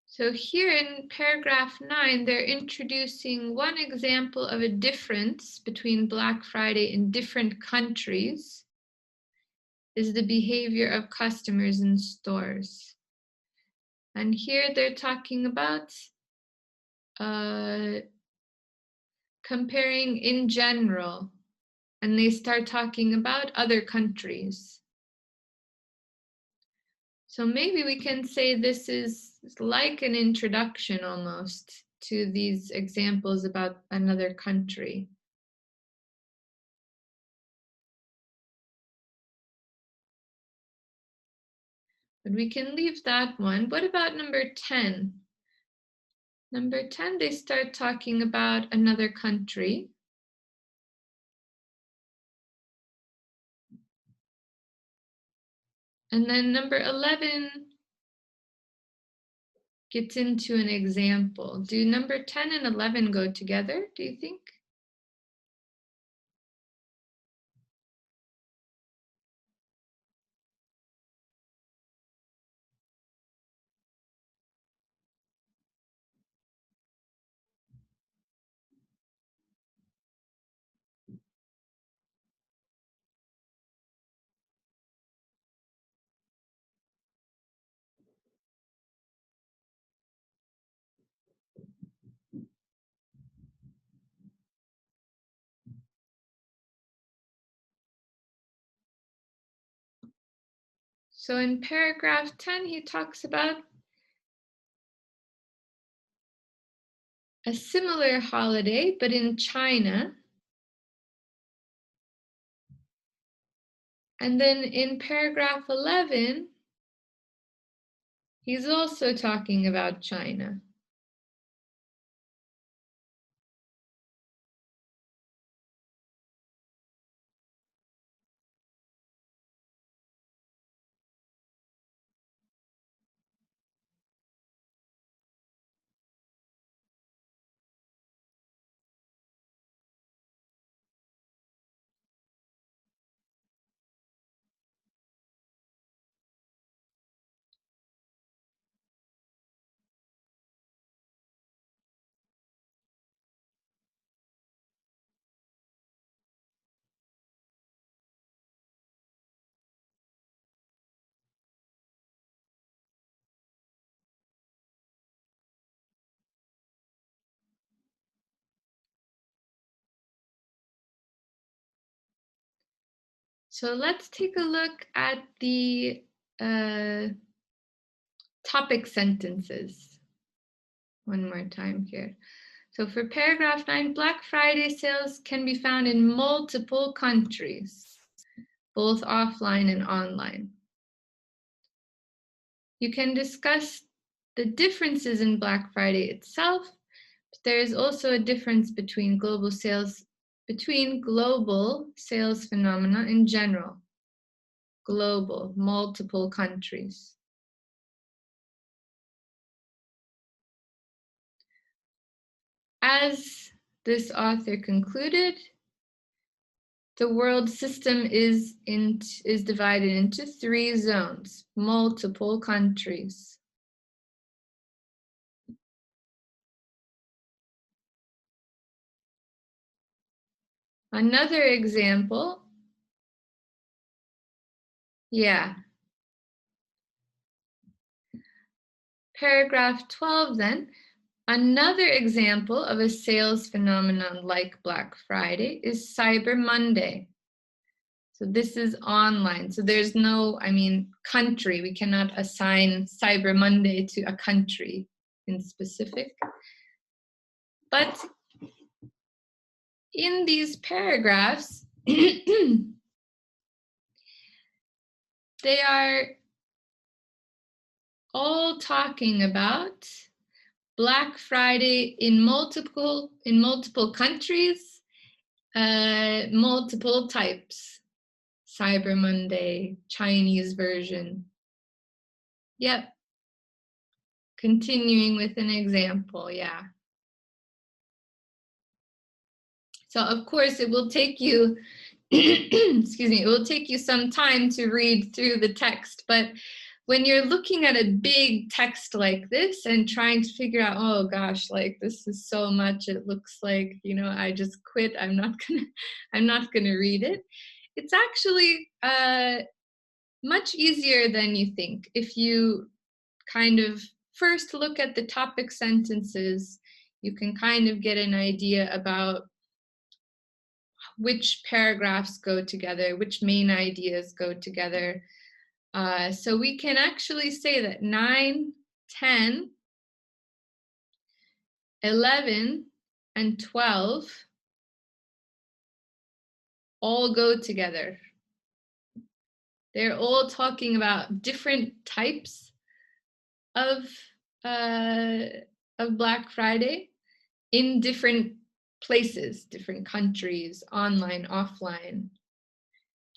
So here in paragraph 9, they're introducing one example of a difference between Black Friday in different countries is the behavior of customers in stores. And here they're talking about comparing in general, and they start talking about other countries. So maybe we can say this is like an introduction almost to these examples about another country. But we can leave that one. What about number 10? Number 10, they start talking about another country. And then number 11 gets into an example. Do number 10 and 11 go together, do you think? So in paragraph 10, he talks about a similar holiday, but in China. And then in paragraph 11, he's also talking about China. So let's take a look at the topic sentences one more time here. So for paragraph 9, Black Friday sales can be found in multiple countries, both offline and online. You can discuss the differences in Black Friday itself, but there is also a difference between global sales phenomena in general. Global, multiple countries. As this author concluded, the world system is divided into 3 zones, multiple countries. Another example, paragraph 12 then, Another example of a sales phenomenon like Black Friday is Cyber Monday. So this is online. So there's no, country. We cannot assign Cyber Monday to a country in specific. But in these paragraphs, they are all talking about Black Friday in multiple countries, multiple types. Cyber Monday, Chinese version. Yep. Continuing with an example, yeah. So of course it will take you, excuse me, it will take you some time to read through the text, but when you're looking at a big text like this and trying to figure out, oh gosh, like this is so much, it looks like, I just quit, I'm not gonna read it. It's actually much easier than you think if you kind of first look at the topic sentences. You can kind of get an idea about which paragraphs go together, which main ideas go together. So we can actually say that 9, 10, 11, and 12 all go together. They're all talking about different types of Black Friday in different places, different countries, online, offline.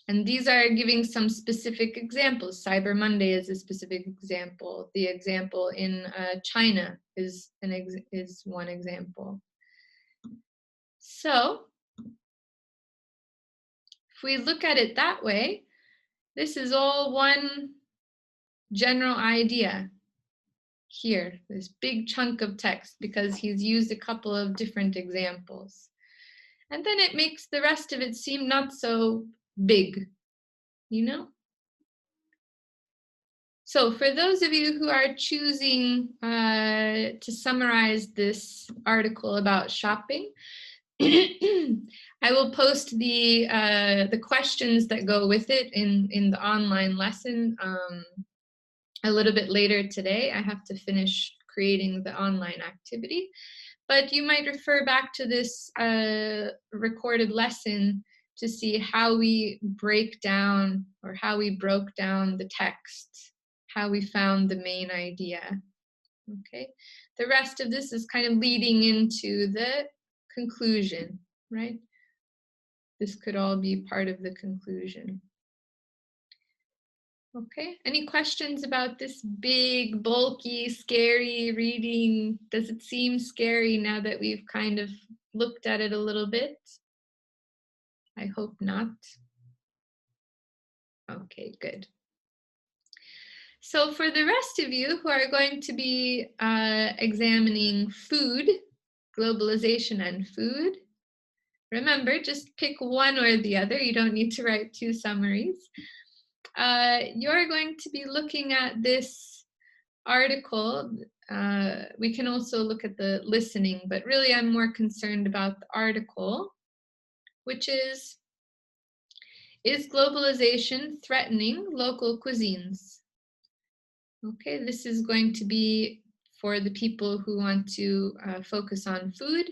And these are giving some specific examples. Cyber Monday is a specific example. The example in China is one example. So if we look at it that way, this is all one general idea here, this big chunk of text, because he's used a couple of different examples. And then it makes the rest of it seem not so big, So for those of you who are choosing to summarize this article about shopping, I will post the questions that go with it in the online lesson a little bit later today. I have to finish creating the online activity, but you might refer back to this recorded lesson to see how we break down, or how we broke down the text, how we found the main idea. Okay, the rest of this is kind of leading into the conclusion, right? This could all be part of the conclusion. Okay, any questions about this big, bulky, scary reading? Does it seem scary now that we've kind of looked at it a little bit? I hope not. Okay, good. So for the rest of you who are going to be examining food, globalization and food, remember, just pick one or the other. You don't need to write 2 summaries. You're going to be looking at this article. We can also look at the listening, but really I'm more concerned about the article, which is globalization threatening local cuisines? Okay, this is going to be for the people who want to focus on food.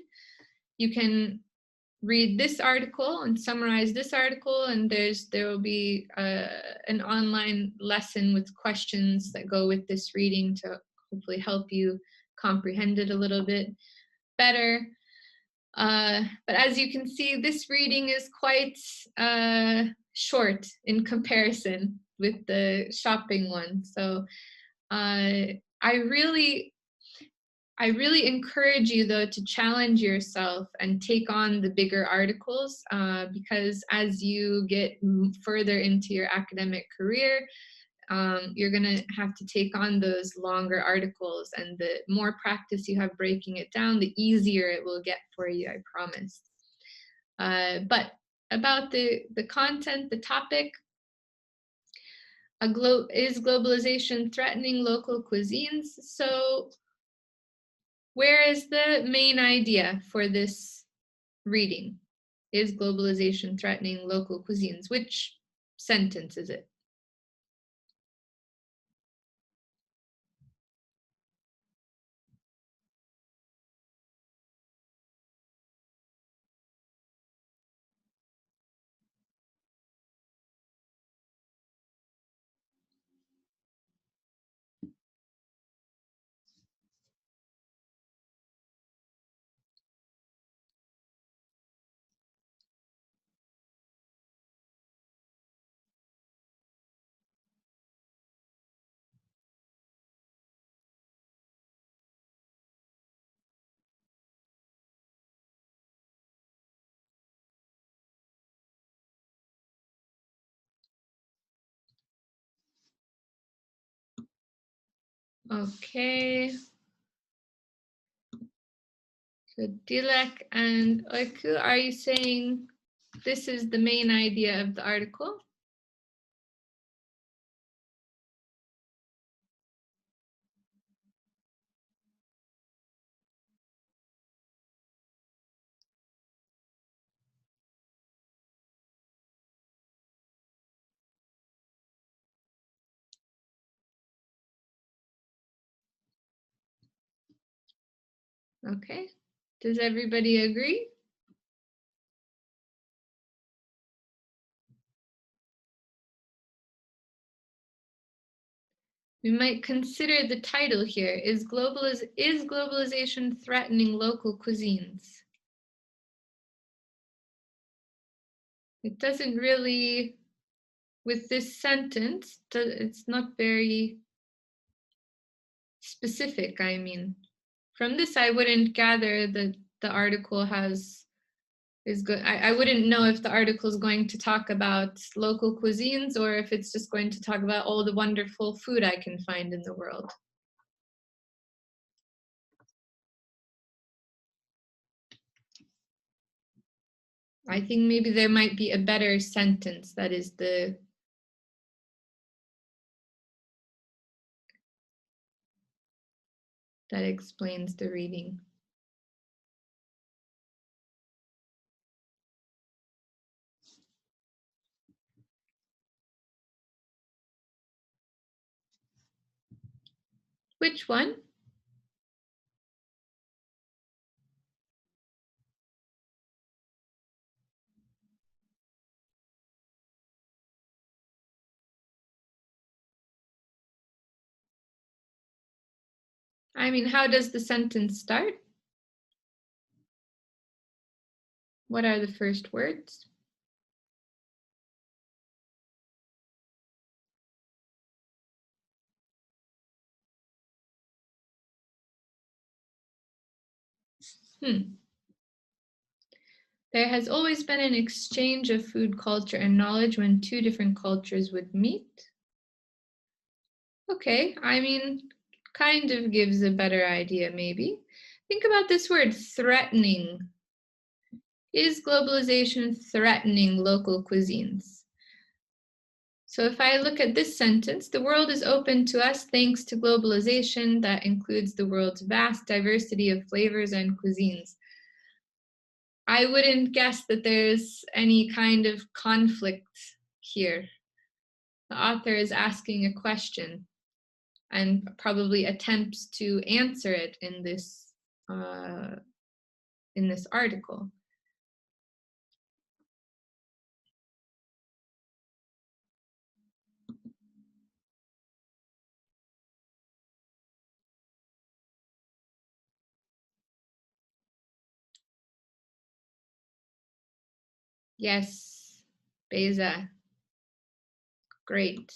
You can read this article and summarize this article, and there will be an online lesson with questions that go with this reading to hopefully help you comprehend it a little bit better. But as you can see, this reading is quite short in comparison with the shopping one. So I really encourage you, though, to challenge yourself and take on the bigger articles, because as you get further into your academic career, you're going to have to take on those longer articles, and the more practice you have breaking it down, the easier it will get for you, I promise. But about the content, the topic, is globalization threatening local cuisines? So where is the main idea for this reading? Is globalization threatening local cuisines? Which sentence is it? Okay. So Dilek and Oiku, are you saying this is the main idea of the article? Okay. Does everybody agree? We might consider the title here. Is globalization threatening local cuisines? It doesn't really, with this sentence, it's not very specific, I mean. From this, I wouldn't gather that the article is good. I wouldn't know if the article is going to talk about local cuisines or if it's just going to talk about all the wonderful food I can find in the world. I think maybe there might be a better sentence that is that explains the reading. Which one? I mean, how does the sentence start? What are the first words? There has always been an exchange of food culture and knowledge when two different cultures would meet. Okay, I mean, kind of gives a better idea, maybe. Think about this word, threatening. Is globalization threatening local cuisines? So if I look at this sentence, the world is open to us thanks to globalization that includes the world's vast diversity of flavors and cuisines. I wouldn't guess that there's any kind of conflict here. The author is asking a question and probably attempts to answer it in this article. Yes, Beza. Great.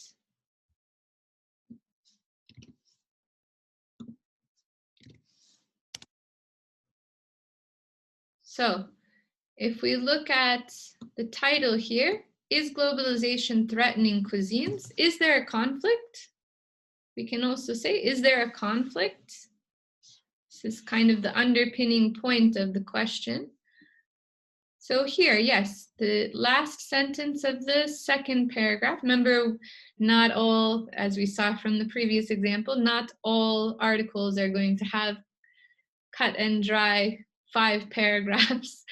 So if we look at the title here, is globalization threatening cuisines? Is there a conflict? We can also say, is there a conflict? This is kind of the underpinning point of the question. So here, yes, the last sentence of the second paragraph, remember, not all, as we saw from the previous example, not all articles are going to have cut and dry 5 paragraphs.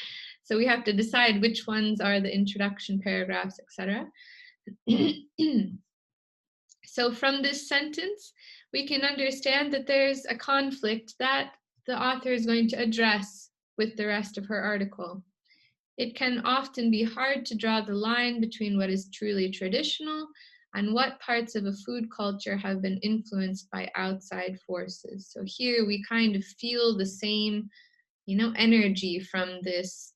So we have to decide which ones are the introduction paragraphs, etc. So from this sentence, we can understand that there's a conflict that the author is going to address with the rest of her article. It can often be hard to draw the line between what is truly traditional and what parts of a food culture have been influenced by outside forces. So here we kind of feel the same, energy from this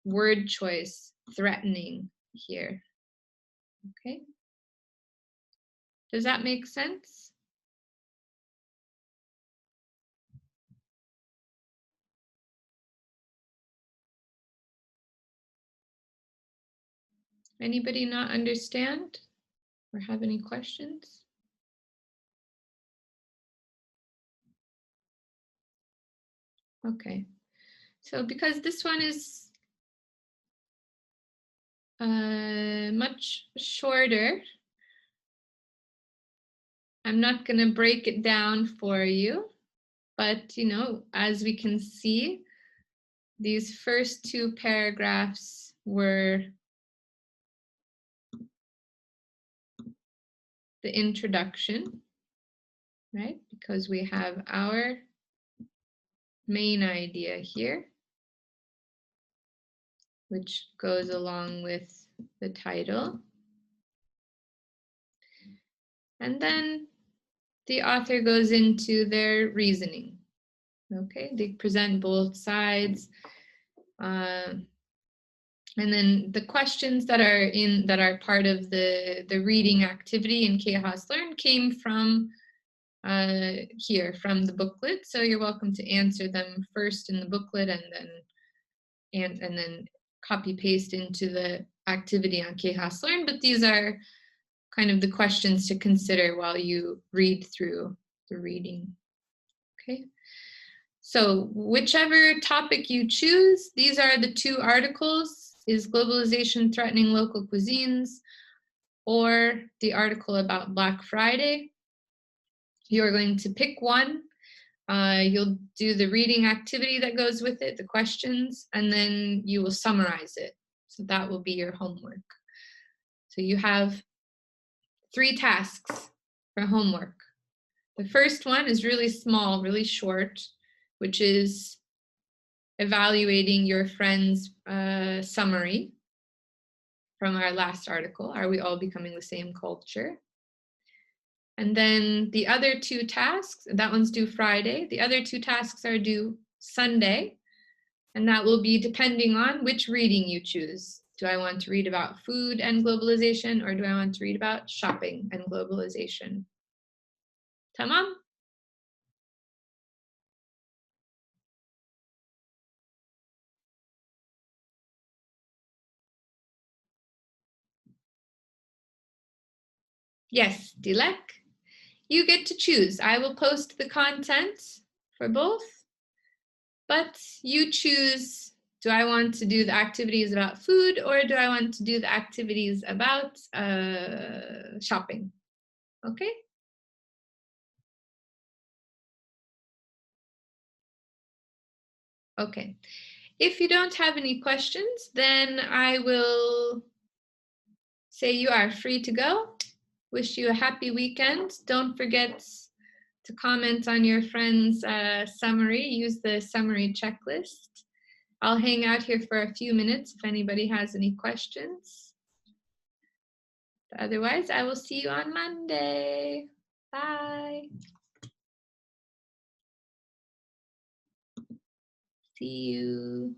word choice, threatening here. Okay. Does that make sense? Anybody not understand or have any questions? Okay. So because this one is much shorter, I'm not going to break it down for you, but as we can see, these first 2 paragraphs were the introduction, right? Because we have our main idea here, which goes along with the title. And then the author goes into their reasoning. Okay, they present both sides. And then the questions that are part of the reading activity in Khas Learn came from here, from the booklet. So you're welcome to answer them first in the booklet and then copy paste into the activity on Khas Learn. But these are kind of the questions to consider while you read through the reading. Okay. So whichever topic you choose, these are the 2 articles: is globalization threatening local cuisines, or the article about Black Friday. You're going to pick one. You'll do the reading activity that goes with it, the questions, and then you will summarize it. So that will be your homework. So you have 3 tasks for homework. The first one is really small, really short, which is evaluating your friend's summary from our last article. Are we all becoming the same culture? And then the other 2 tasks, that one's due Friday. The other 2 tasks are due Sunday. And that will be depending on which reading you choose. Do I want to read about food and globalization, or do I want to read about shopping and globalization? Tamam? Yes, Dilek. You get to choose. I will post the content for both, but you choose, do I want to do the activities about food, or do I want to do the activities about shopping? Okay? Okay. If you don't have any questions, then I will say you are free to go. Wish you a happy weekend. Don't forget to comment on your friend's summary. Use the summary checklist. I'll hang out here for a few minutes if anybody has any questions. Otherwise, I will see you on Monday. Bye. See you.